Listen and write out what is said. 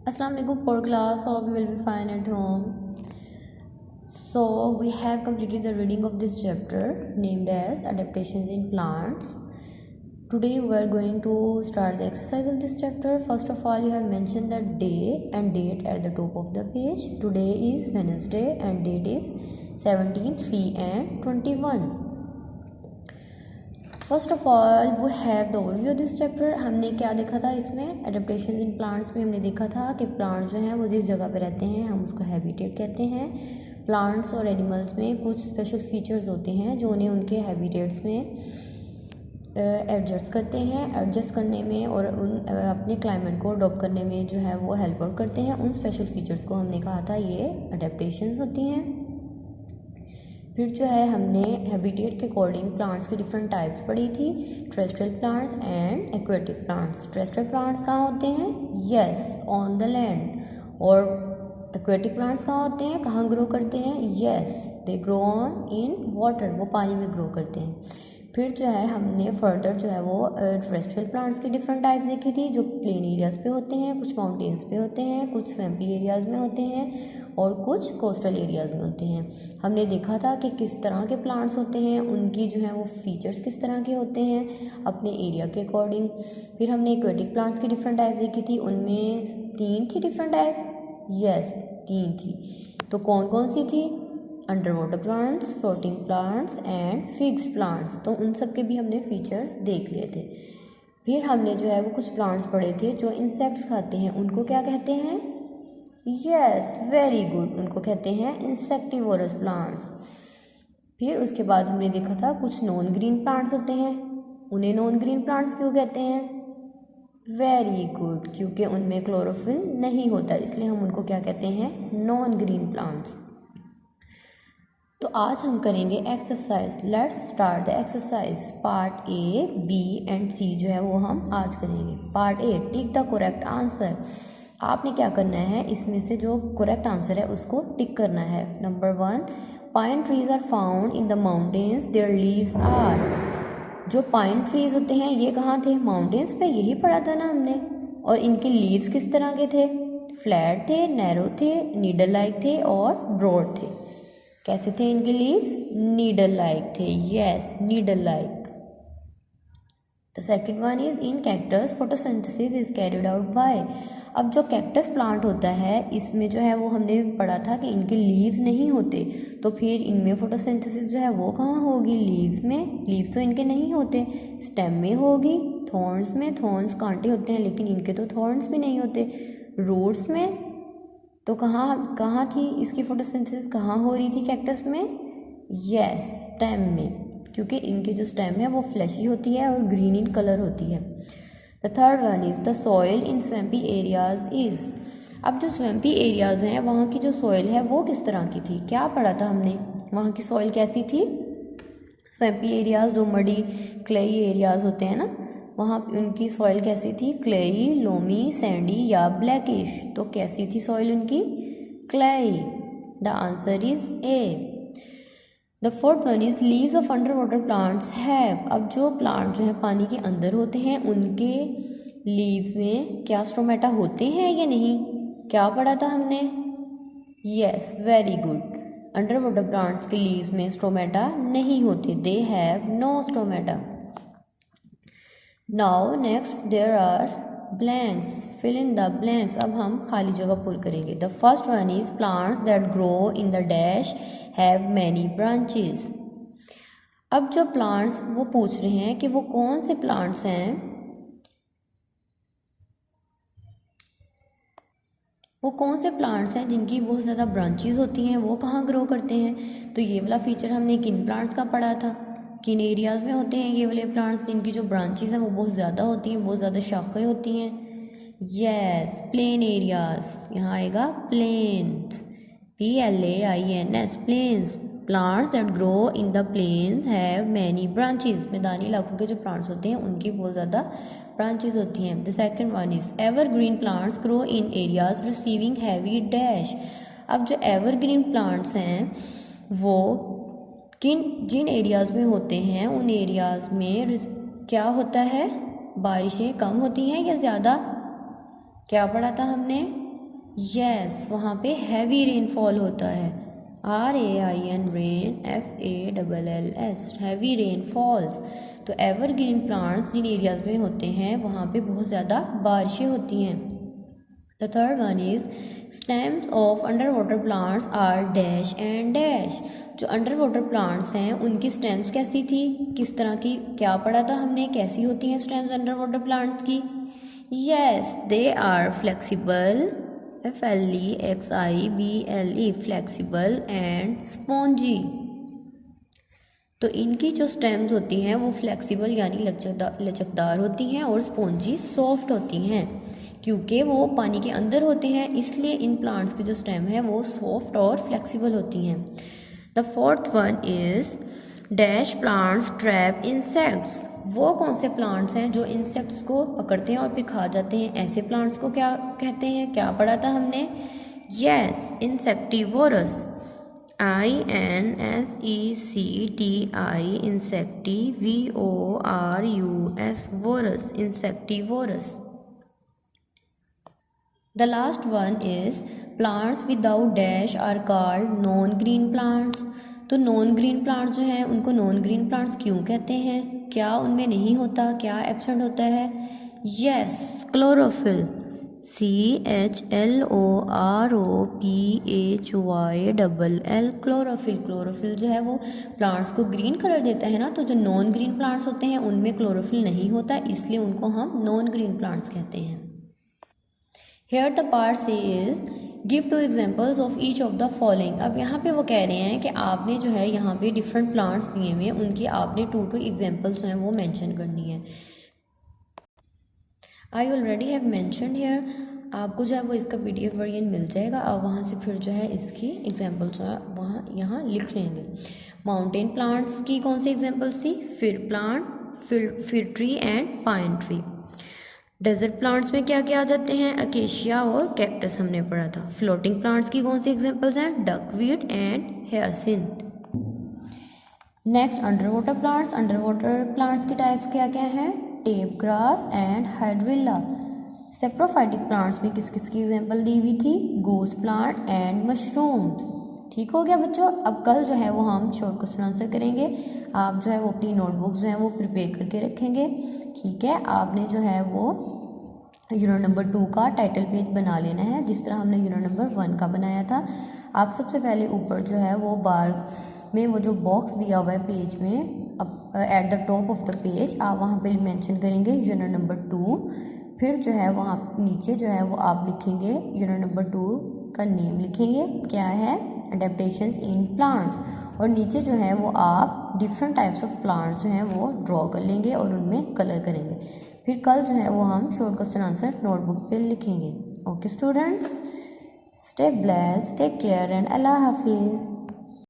Assalamu alaikum for class. Hope you will be fine at home. So we have completed the reading of this chapter named as Adaptations in Plants. Today we are going to start the exercise of this chapter. First of all, you have mentioned the day and date at the top of the page. Today is Wednesday and date is 17th, 3 and 21. First of all we have the overview this chapter. हमने क्या देखा था इसमें? Adaptations in plants में हमने देखा था कि प्लांट्स जो हैं वो जिस जगह पे रहते हैं हम उसको हैबिटेट कहते हैं. प्लांट्स और एनिमल्स में कुछ स्पेशल फीचर्स होते हैं जो उन्हें उनके हैबिटेट्स में एडजस्ट करते हैं. एडजस्ट करने में और उन अपने क्लाइमेट को अडॉप्ट करने में जो है वो हेल्प आउट करते हैं. उन स्पेशल फीचर्स को हमने कहा था ये अडेप्टेशंस होती हैं. फिर जो है हमने हैबिटेट के अकॉर्डिंग प्लांट्स की डिफरेंट टाइप्स पढ़ी थी. Terrestrial plants and aquatic plants. Terrestrial plants कहाँ होते हैं? Yes, on the land. और एक्वेटिक प्लांट्स कहाँ होते हैं? कहाँ ग्रो करते हैं? Yes, they grow on in water. वो पानी में ग्रो करते हैं. फिर जो है हमने फर्दर जो है वो टेरेस्ट्रियल प्लांट्स की डिफरेंट टाइप्स देखी थी जो प्लेन एरियाज़ पे होते हैं, कुछ माउंटेन्स पे होते हैं, कुछ स्वैम्पी एरियाज़ में होते हैं और कुछ कोस्टल एरियाज़ में होते हैं. हमने देखा था कि किस तरह के प्लांट्स होते हैं, उनकी जो है वो फीचर्स किस तरह के होते हैं अपने एरिया के अकॉर्डिंग. फिर हमने एक्वेटिक प्लांट्स की डिफरेंट टाइप्स देखी थी. उनमें 3 थी डिफरेंट टाइप्स. यस, 3 थी. तो कौन कौन सी थी? Under water plants, floating plants and fixed plants. तो उन सब के भी हमने फीचर्स देख लिए थे. फिर हमने जो है वो कुछ प्लांट्स पढ़े थे जो इंसेक्ट्स खाते हैं. उनको क्या कहते हैं? यस, वेरी गुड, उनको कहते हैं इंसेक्टिवोरस प्लांट्स. फिर उसके बाद हमने देखा था कुछ नॉन ग्रीन प्लांट्स होते हैं. उन्हें नॉन ग्रीन प्लांट्स क्यों कहते हैं? वेरी गुड, क्योंकि उनमें क्लोरोफिल नहीं होता, इसलिए हम उनको क्या कहते हैं? Non green plants. तो आज हम करेंगे exercise. Let's start the exercise. Part A, B and C जो है वो हम आज करेंगे. Part A, tick the correct answer. आपने क्या करना है, इसमें से जो करेक्ट आंसर है उसको टिक करना है. Number 1, pine trees are found in the mountains, their leaves are. जो पाइन ट्रीज होते हैं ये कहाँ थे? माउंटेन्स पे. यही पढ़ा था ना हमने. और इनके लीव्स किस तरह के थे? फ्लैट थे, नैरो थे, नीडल लाइक थे और ब्रॉड थे. कैसे थे इनके लीव्स? नीडल लाइक थे. Yes, needle like. The second one is in cactus photosynthesis is carried out by. अब जो कैक्टस प्लांट होता है इसमें जो है वो हमने पढ़ा था कि इनके लीव्स नहीं होते. तो फिर इनमें फोटोसिंथेसिस जो है वो कहाँ होगी? लीव्स में. लीव्स तो इनके नहीं होते. स्टेम में होगी. थॉर्न्स में. थॉर्न्स कांटे होते हैं लेकिन इनके तो थॉर्न्स भी नहीं होते. रूट्स में. तो कहाँ थी इसकी फोटोसिंथेसिस? कहाँ हो रही थी कैक्टस में? यस, स्टेम में, क्योंकि इनकी जो स्टेम है वो फ्लैशी होती है और ग्रीन इन कलर होती है. The third one is the soil in swampy areas is. अब जो स्वैम्पी एरियाज़ हैं वहाँ की जो सॉइल है वो किस तरह की थी? क्या पढ़ा था हमने? वहाँ की सॉइल कैसी थी? स्वैम्पी एरियाज़ जो मडी क्लेई एरियाज़ होते हैं ना, वहाँ उनकी सॉइल कैसी थी? क्लेई, लोमी, सैंडी या ब्लैकिश. तो कैसी थी सॉइल उनकी? Clayey. The answer is A. The fourth one is leaves of under water plants have. अब जो प्लांट जो है पानी के अंदर होते हैं उनके लीव्स में क्या स्टोमेटा होते हैं या नहीं? क्या पढ़ा था हमने? Yes, very good. Under water plants के लीव्स में स्टोमेटा नहीं होते. They have no stomata. Now next there are blanks. Fill in the blanks. अब हम खाली जगह पुर करेंगे. The first one is plants that grow in the dash have many branches. अब जो प्लांट्स वो पूछ रहे हैं कि वो कौन से प्लांट्स हैं, वो कौन से प्लांट्स हैं जिनकी बहुत ज़्यादा ब्रांचेस होती हैं, वो कहाँ ग्रो करते हैं. तो ये वाला फीचर हमने किन प्लांट्स का पढ़ा था? किन एरियाज़ में होते हैं ये वाले प्लांट्स जिनकी जो ब्रांचेस हैं वो बहुत ज़्यादा होती हैं, बहुत ज़्यादा शाखें होती हैं. Yes, plain areas. यहाँ आएगा plains. PLAINS, plains. Plants that grow in the plains have many branches. मैदानी इलाकों के जो प्लांट्स होते हैं उनकी बहुत ज़्यादा ब्रांचेस होती हैं. The second one is evergreen plants grow in areas receiving heavy dash. अब जो एवरग्रीन प्लांट्स हैं वो जिन एरियाज़ में होते हैं उन एरियाज़ में क्या होता है? बारिशें कम होती हैं या ज़्यादा? क्या पढ़ा था हमने? यस, वहाँ पे हैवी रेनफॉल होता है। RAIN rain, FALLS heavy rainfalls. तो एवरग्रीन प्लांट्स जिन एरियाज़ में होते हैं वहाँ पे बहुत ज़्यादा बारिशें होती हैं। The third one is stems of under water plants are dash and dash. जो अंडर वाटर प्लांट्स हैं उनकी स्टेम्स कैसी थी, किस तरह की, क्या पढ़ा था हमने, कैसी होती हैं स्टेम्स अंडर वाटर प्लांट्स की? Yes, they are flexible, FLEXIBLE flexible and spongy. तो इनकी जो स्टेम्स होती हैं वो फ्लेक्सिबल यानी लचकदार होती हैं और स्पॉन्जी सॉफ्ट होती हैं। क्योंकि वो पानी के अंदर होते हैं इसलिए इन प्लांट्स की जो स्टेम है वो सॉफ्ट और फ्लेक्सिबल होती हैं। The fourth one is dash plants trap insects. वो कौन से प्लांट्स हैं जो इंसेक्ट्स को पकड़ते हैं और फिर खा जाते हैं? ऐसे प्लांट्स को क्या कहते हैं, क्या पढ़ा था हमने? Yes, insectivorous, INSECTI INSECTIVORUS vores, insectivorous. The last one is plants without dash are called non-green plants। तो नॉन ग्रीन प्लांट्स जो हैं उनको नॉन ग्रीन प्लांट्स क्यों कहते हैं? क्या उनमें नहीं होता, क्या एब्सेंट होता है? Yes, chlorophyll, CHLOROPHYLL chlorophyll. Chlorophyll जो है वो प्लांट्स को ग्रीन कलर देता है ना। तो जो नॉन ग्रीन प्लांट्स होते हैं उनमें क्लोरोफिल नहीं होता, इसलिए उनको हम नॉन ग्रीन प्लांट्स कहते हैं। Here the part says give 2 examples of each of the following। अब यहाँ पे वो कह रहे हैं कि आपने जो है यहाँ पे डिफरेंट प्लांट्स दिए हुए हैं, उनकी आपने 2 एग्जाम्पल्स जो हैं वो मेंशन करनी है। I already have mentioned here, आपको जो है वो इसका PDF वर्जन मिल जाएगा। आप वहाँ से फिर जो है इसकी एग्जाम्पल जो है वहाँ यहाँ लिख लेंगे। माउंटेन प्लांट्स की कौन सी एग्जाम्पल्स थी? फिर प्लांट, फिर tree and pine tree. Desert plants में क्या क्या आ जाते हैं? अकेशिया और कैक्टस हमने पढ़ा था। फ्लोटिंग प्लांट्स की कौन सी एग्जांपल्स हैं? Duckweed and hyacinth. Next under water plants. Under water plants की टाइप्स क्या क्या हैं? Tape grass and hydrilla. Saprophytic plants में किस किस की एग्जांपल दी हुई थी? Ghost plant and mushrooms. ठीक हो गया बच्चों। अब कल जो है वो हम शॉर्ट क्वेश्चन आंसर करेंगे। आप जो है वो अपनी नोटबुक्स जो है वो प्रिपेयर करके रखेंगे। ठीक है, आपने जो है वो यूनिट नंबर 2 का टाइटल पेज बना लेना है जिस तरह हमने यूनिट नंबर 1 का बनाया था। आप सबसे पहले ऊपर जो है वो बार में वो जो बॉक्स दिया हुआ है पेज में, अब at the top of the page आप वहाँ पे मेंशन करेंगे यूनिट नंबर 2। फिर जो है वहाँ नीचे जो है वो आप लिखेंगे यूनिट नंबर 2 का नेम लिखेंगे, क्या है? Adaptations in plants. और नीचे जो है वो आप डिफरेंट टाइप्स ऑफ प्लांट्स जो हैं वो ड्रॉ कर लेंगे और उनमें कलर करेंगे। फिर कल जो है वो हम शॉर्ट क्वेश्चन आंसर नोटबुक पे लिखेंगे। Okay students, stay blessed, take care and अल्लाह हाफिज़।